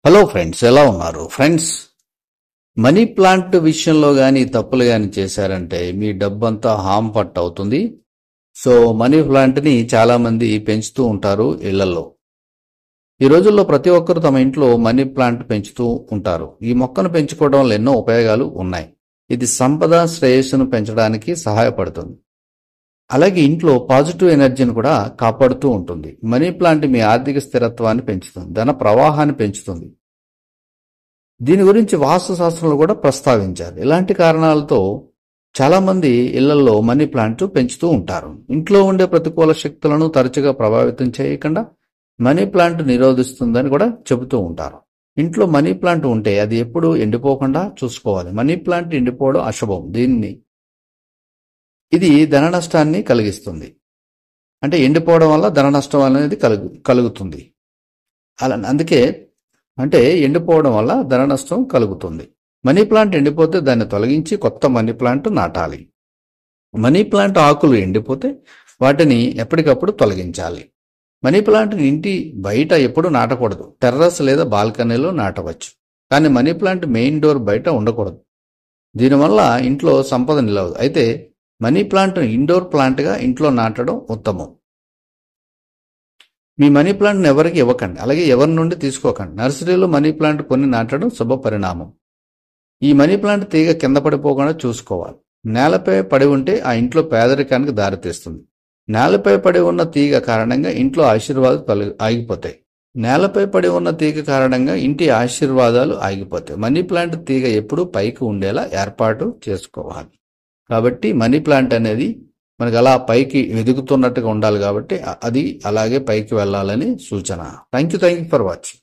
Hello friends, ఎలా ఉన్నారు friends? Money plant విషయంలో కానీ తప్పులు కానీ చేశారంటే మీ డబ్బంతా హామ్ పట్ అవుతుంది. సో మనీ ప్లాంట్ని చాలా మంది పెంచుతూ ఉంటారు ఇళ్లలో. ఈ రోజుల్లో ప్రతి ఒక్కరు తమ ఇంట్లో మనీ ప్లాంట్ పెంచుతూ ఉంటారు. ఈ మొక్కను పెంచుకోవడం వల్ల ఎన్నో ఉపయోగాలు ఉన్నాయి. ఇది సంపద శ్రేయస్సును పెంచడానికి సహాయపడుతుంది. అలాగే ఇంట్లో పాజిటివ్ ఎనర్జీని కూడా కాపాడుతూ ఉంటుంది. మనీ ప్లాంట్ మీ ఆర్థిక స్థిరత్వాన్ని పెంచుతుంది, ధన ప్రవాహాన్ని పెంచుతుంది. దీని గురించి వాస్తు శాస్త్రంలో కూడా ప్రస్తావించారు. ఇలాంటి కారణాలతో చాలా మంది ఇళ్లలో మనీ ప్లాంట్ పెంచుతూ ఉంటారు. ఇంట్లో ఉండే ప్రతికూల శక్తులను తరచుగా ప్రభావితం చేయకుండా మనీ ప్లాంట్ నిరోధిస్తుందని కూడా చెబుతూ ఉంటారు. ఇంట్లో మనీ ప్లాంట్ ఉంటే అది ఎప్పుడూ ఎండిపోకుండా చూసుకోవాలి. మనీ ప్లాంట్ ఎండిపోవడం అశుభం. ఇది ధన నష్టాన్ని కలిగిస్తుంది. అంటే ఎండిపోవడం వల్ల ధన నష్టం అనేది కలుగుతుంది. అందుకే ఎండిపోవడం వల్ల ధన నష్టం కలుగుతుంది. మనీ ప్లాంట్ ఎండిపోతే దాన్ని తొలగించి కొత్త మనీ ప్లాంట్ నాటాలి. మనీ ప్లాంట్ ఆకులు ఎండిపోతే వాటిని ఎప్పటికప్పుడు తొలగించాలి. మనీ ప్లాంట్ని ఇంటి బయట ఎప్పుడు నాటకూడదు. టెర్రస్ లేదా బాల్కనీలో నాటవచ్చు, కానీ మనీ ప్లాంట్ మెయిన్ డోర్ బయట ఉండకూడదు. దీనివల్ల ఇంట్లో సంపద నిలవదు. అయితే మనీ ప్లాంట్ ఇండోర్ ప్లాంట్గా ఇంట్లో నాటడం ఉత్తమం. మీ మనీ ప్లాంట్ను ఎవరికి ఇవ్వకండి, అలాగే ఎవరి నుండి తీసుకోకండి. నర్సరీలో మనీ ప్లాంట్ కొన్ని నాటడం శుభ పరిణామం. ఈ మనీ ప్లాంట్ తీగ కింద పడిపోకుండా చూసుకోవాలి. నేలపై పడి ఉంటే ఆ ఇంట్లో పేదరికానికి దారితీస్తుంది. నేలపై పడి ఉన్న తీగ కారణంగా ఇంట్లో ఆశీర్వాదాలు ఆగిపోతాయి. నేలపై పడి ఉన్న తీగ కారణంగా ఇంటి ఆశీర్వాదాలు ఆగిపోతాయి. మనీ ప్లాంట్ తీగ ఎప్పుడూ పైకి ఉండేలా ఏర్పాటు చేసుకోవాలి. కాబట్టి మనీ ప్లాంట్ అనేది మనకు అలా పైకి ఎదుగుతున్నట్టుగా ఉండాలి. కాబట్టి అది అలాగే పైకి వెళ్ళాలని సూచన. Thank you for watching.